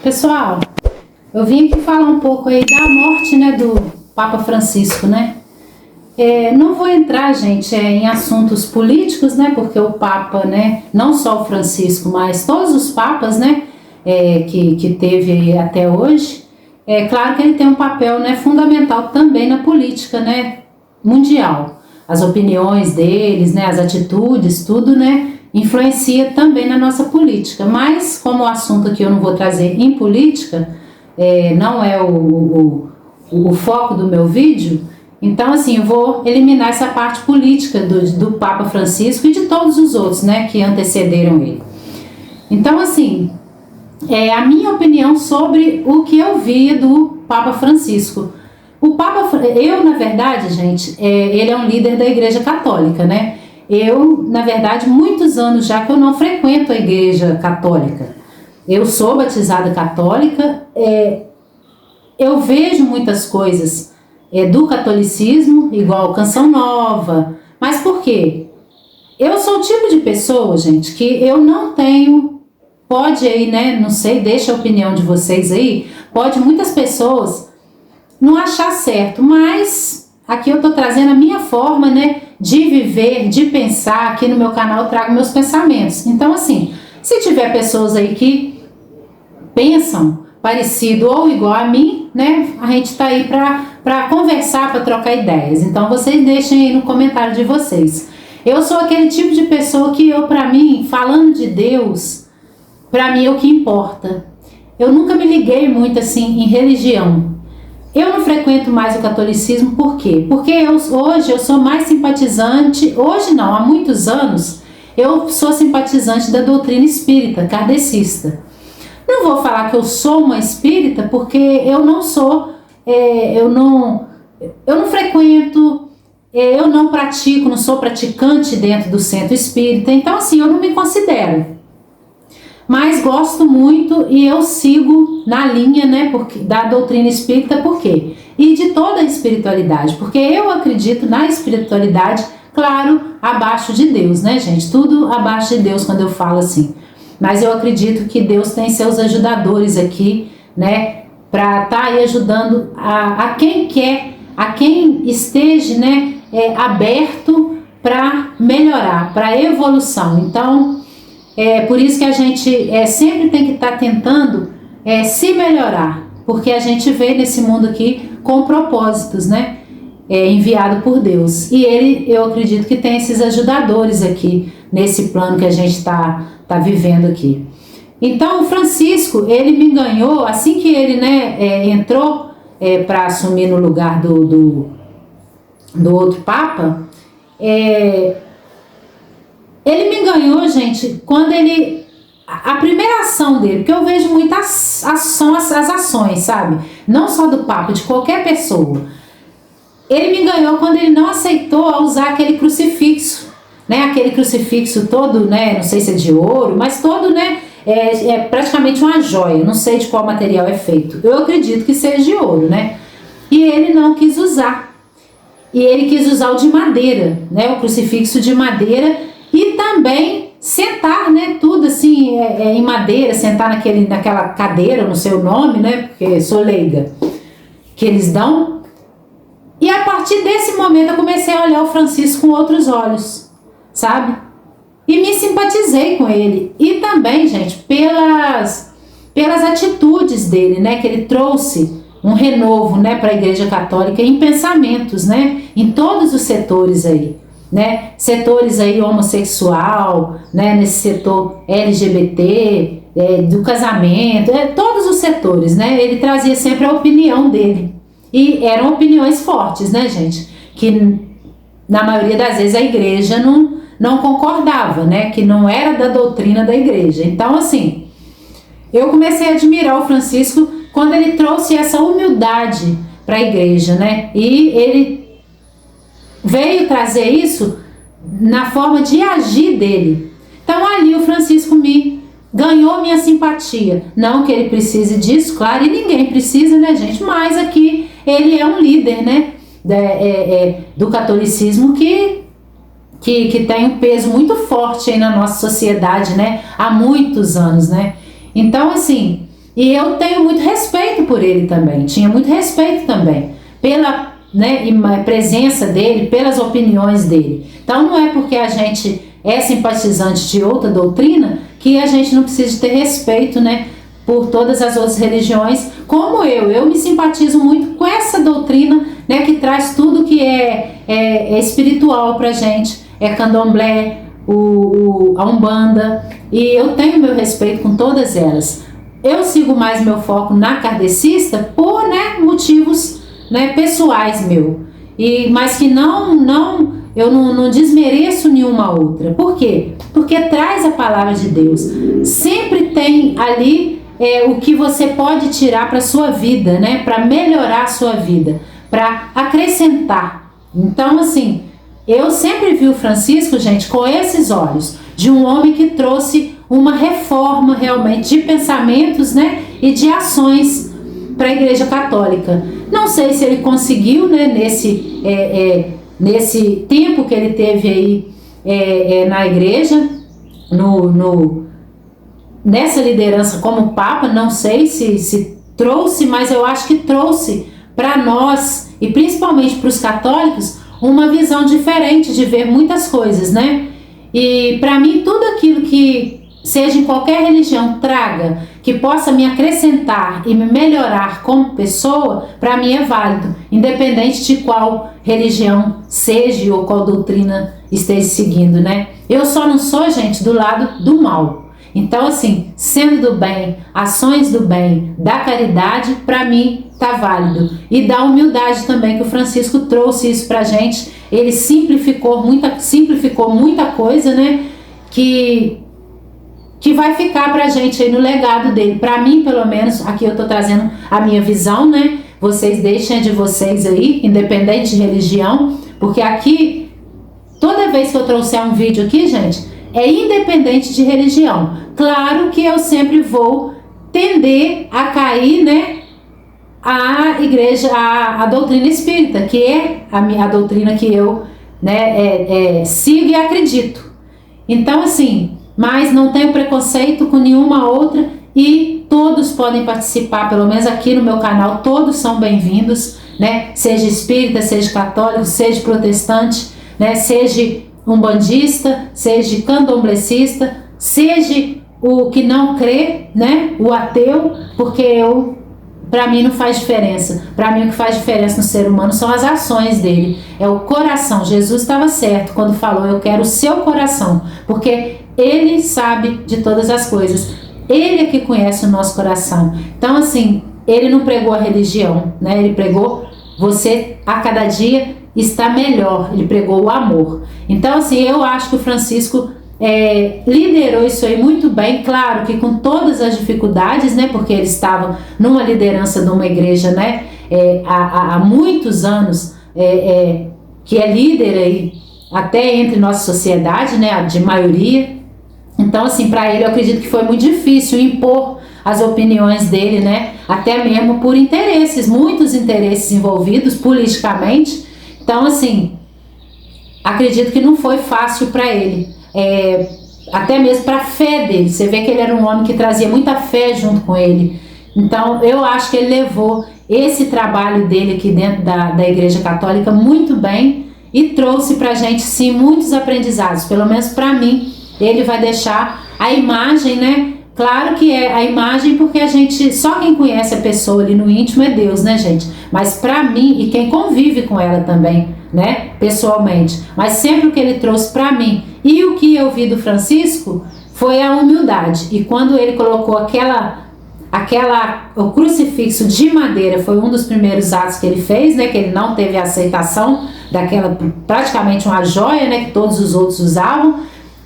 Pessoal, eu vim aqui falar um pouco aí da morte, né, do Papa Francisco, né? Não vou entrar, gente, em assuntos políticos, né, porque o Papa, né, não só o Francisco, mas todos os papas, né, que teve aí até hoje, é claro que ele tem um papel, né, fundamental também na política, né, mundial. As opiniões deles, né, as atitudes, tudo, né, influencia também na nossa política. Mas, como o assunto aqui eu não vou trazer em política, não é o foco do meu vídeo, então, assim, eu vou eliminar essa parte política do Papa Francisco e de todos os outros, né, que antecederam ele. Então, assim, a minha opinião sobre o que eu vi do Papa Francisco. O Papa, na verdade, gente, ele é um líder da Igreja Católica, né? Eu, na verdade, muitos anos já que eu não frequento a Igreja Católica. Eu sou batizada católica, eu vejo muitas coisas do catolicismo, igual Canção Nova. Mas por quê? Eu sou o tipo de pessoa, gente, que eu não tenho... Pode aí, né, não sei, deixa a opinião de vocês aí. Pode muitas pessoas não achar certo, mas aqui eu tô trazendo a minha forma, né, de viver, de pensar. Aqui no meu canal eu trago meus pensamentos. Então, assim, se tiver pessoas aí que pensam parecido ou igual a mim, né, a gente tá aí pra conversar, pra trocar ideias. Então, vocês deixem aí no comentário de vocês. Eu sou aquele tipo de pessoa que pra mim, falando de Deus, pra mim é o que importa. Eu nunca me liguei muito, assim, em religião. Eu não frequento mais o catolicismo, por quê? Porque hoje eu sou mais simpatizante, hoje não, há muitos anos, eu sou simpatizante da doutrina espírita, kardecista. Não vou falar que eu sou uma espírita, porque eu não sou, eu não frequento, eu não pratico, não sou praticante dentro do centro espírita, então assim, eu não me considero. Mas gosto muito e eu sigo na linha, né, da doutrina espírita, por quê? E de toda a espiritualidade, porque eu acredito na espiritualidade, claro, abaixo de Deus, né, gente? Tudo abaixo de Deus quando eu falo assim. Mas eu acredito que Deus tem seus ajudadores aqui, né, para estar aí ajudando a quem quer, a quem esteja, né, aberto para melhorar, para evolução. Então, por isso que a gente sempre tem que estar tentando se melhorar, porque a gente vê nesse mundo aqui com propósitos, né? Enviado por Deus. E eu acredito que tem esses ajudadores aqui, nesse plano que a gente tá vivendo aqui. Então, o Francisco, ele me ganhou, assim que ele, né, entrou para assumir no lugar do outro Papa, ele me ganhou, gente, quando a primeira ação dele, porque eu vejo muitas as ações, sabe? Não só do Papa, de qualquer pessoa. Ele me ganhou quando ele não aceitou usar aquele crucifixo, né? Aquele crucifixo todo, né? Não sei se é de ouro, mas todo, né? É praticamente uma joia. Não sei de qual material é feito. Eu acredito que seja de ouro, né? E ele não quis usar. E ele quis usar o de madeira, né? O crucifixo de madeira. E também sentar, né, tudo assim, em madeira, sentar naquela cadeira, não sei o nome, né, porque sou leiga, que eles dão. E a partir desse momento eu comecei a olhar o Francisco com outros olhos, sabe? E me simpatizei com ele. E também, gente, pelas atitudes dele, né, que ele trouxe um renovo, né, para a Igreja Católica em pensamentos, né, em todos os setores aí. Né, setores aí homossexual, né, nesse setor LGBT, do casamento, todos os setores, né, ele trazia sempre a opinião dele, e eram opiniões fortes, né, gente, que na maioria das vezes a igreja não concordava, né, que não era da doutrina da igreja. Então, assim, eu comecei a admirar o Francisco quando ele trouxe essa humildade para a igreja, né, e ele veio trazer isso na forma de agir dele. Então ali o Francisco me ganhou minha simpatia. Não que ele precise disso, claro, e ninguém precisa, né, gente? Mas aqui ele é um líder, né, do catolicismo que tem um peso muito forte aí na nossa sociedade, né, há muitos anos, né? Então, assim, E eu tenho muito respeito por ele também, tinha muito respeito também pela, né, presença dele, pelas opiniões dele. Então não é porque a gente é simpatizante de outra doutrina que a gente não precisa ter respeito, né, por todas as outras religiões, como eu me simpatizo muito com essa doutrina, né, que traz tudo que é espiritual pra gente, é candomblé, a Umbanda, e eu tenho meu respeito com todas elas. Eu sigo mais meu foco na kardecista por, né, motivos, né, pessoais mas que eu não desmereço nenhuma outra. Por quê? Porque traz a palavra de Deus. Sempre tem ali o que você pode tirar para sua vida, né? Para melhorar a sua vida, para acrescentar. Então, assim, eu sempre vi o Francisco, gente, com esses olhos de um homem que trouxe uma reforma realmente de pensamentos, né? E de ações para a Igreja Católica. Não sei se ele conseguiu, né? Nesse tempo que ele teve aí na Igreja, nessa liderança como Papa, não sei se trouxe, mas eu acho que trouxe para nós, e principalmente para os católicos, uma visão diferente de ver muitas coisas, né? E para mim, tudo aquilo que seja em qualquer religião traga, que possa me acrescentar e me melhorar como pessoa, para mim é válido, independente de qual religião seja ou qual doutrina esteja seguindo, né? Eu só não sou, gente, do lado do mal. Então, assim, sendo do bem, ações do bem, da caridade, para mim tá válido. E da humildade também, que o Francisco trouxe isso pra gente. Ele simplificou muita coisa, né? Que vai ficar pra gente aí no legado dele. Pra mim, pelo menos, aqui eu tô trazendo a minha visão, né? Vocês deixem a de vocês aí, independente de religião, porque aqui, toda vez que eu trouxer um vídeo aqui, gente, é independente de religião. Claro que eu sempre vou tender a cair, né, a igreja, a doutrina espírita, que é a doutrina que eu, né, sigo e acredito. Então, assim, mas não tenho preconceito com nenhuma outra e todos podem participar, pelo menos aqui no meu canal, todos são bem-vindos, né, seja espírita, seja católico, seja protestante, né, seja umbandista, seja candomblessista, seja o que não crê, né, o ateu, porque para mim não faz diferença. Para mim o que faz diferença no ser humano são as ações dele, é o coração. Jesus estava certo quando falou: eu quero o seu coração, porque ele sabe de todas as coisas, ele é que conhece o nosso coração. Então, assim, ele não pregou a religião, né, ele pregou você a cada dia está melhor, ele pregou o amor. Então, assim, eu acho que o Francisco liderou isso aí muito bem, claro que com todas as dificuldades, né, porque ele estava numa liderança de uma igreja, né, há muitos anos, que é líder aí, até entre nossa sociedade, né, de maioria. Então, assim, para ele eu acredito que foi muito difícil impor as opiniões dele, né, até mesmo por interesses, muitos interesses envolvidos politicamente. Então, assim, acredito que não foi fácil para ele, até mesmo para a fé dele. Você vê que ele era um homem que trazia muita fé junto com ele. Então, eu acho que ele levou esse trabalho dele aqui dentro da Igreja Católica muito bem e trouxe para a gente, sim, muitos aprendizados. Pelo menos para mim, ele vai deixar a imagem, né? Claro que é a imagem, porque só quem conhece a pessoa ali no íntimo é Deus, né, gente? Mas para mim, e quem convive com ela também, né, pessoalmente, mas sempre o que ele trouxe para mim e o que eu vi do Francisco foi a humildade. E quando ele colocou o crucifixo de madeira, foi um dos primeiros atos que ele fez, né, que ele não teve a aceitação daquela, praticamente uma joia, né, que todos os outros usavam.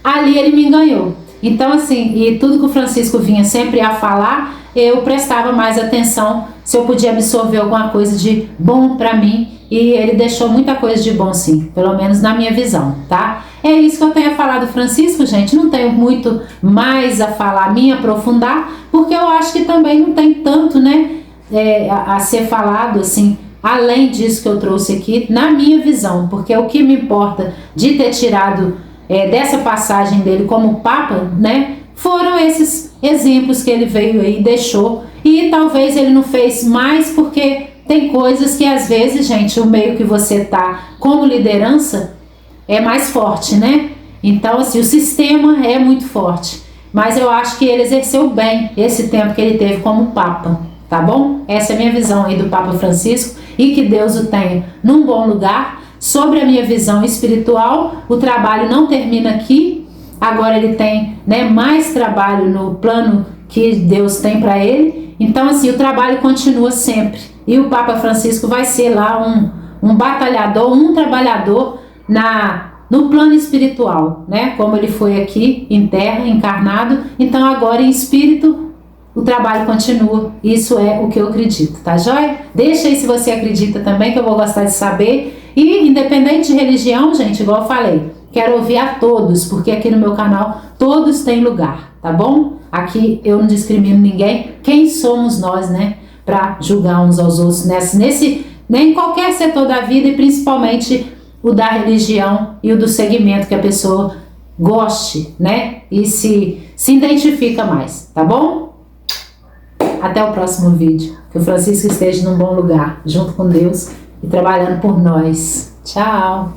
Ali ele me enganou. Então, assim, e tudo que o Francisco vinha sempre a falar, eu prestava mais atenção se eu podia absorver alguma coisa de bom para mim, e ele deixou muita coisa de bom, sim, pelo menos na minha visão, tá? É isso que eu tenho a falar do Francisco, gente. Não tenho muito mais a falar, me aprofundar, porque eu acho que também não tem tanto, né, a ser falado, assim, além disso que eu trouxe aqui, na minha visão, porque o que me importa de ter tirado dessa passagem dele como Papa, né, foram esses exemplos que ele veio aí e deixou E talvez ele não fez mais porque tem coisas que às vezes, gente, o meio que você tá como liderança é mais forte, né? Então, assim, o sistema é muito forte. Mas eu acho que ele exerceu bem esse tempo que ele teve como Papa, tá bom? Essa é a minha visão aí do Papa Francisco e que Deus o tenha num bom lugar. Sobre a minha visão espiritual, o trabalho não termina aqui. Agora ele tem, né, mais trabalho no plano que Deus tem para ele. Então, assim, o trabalho continua sempre. E o Papa Francisco vai ser lá um batalhador, um trabalhador no plano espiritual, né? Como ele foi aqui em terra, encarnado. Então, agora em espírito, o trabalho continua. Isso é o que eu acredito, tá joia? Deixa aí se você acredita também, que eu vou gostar de saber. E independente de religião, gente, igual eu falei, quero ouvir a todos, porque aqui no meu canal todos têm lugar, tá bom? Aqui eu não discrimino ninguém. Quem somos nós, né, para julgar uns aos outros em qualquer setor da vida, e principalmente o da religião e o do segmento que a pessoa goste, né, e se identifica mais, tá bom? Até o próximo vídeo. Que o Francisco esteja num bom lugar, junto com Deus e trabalhando por nós. Tchau!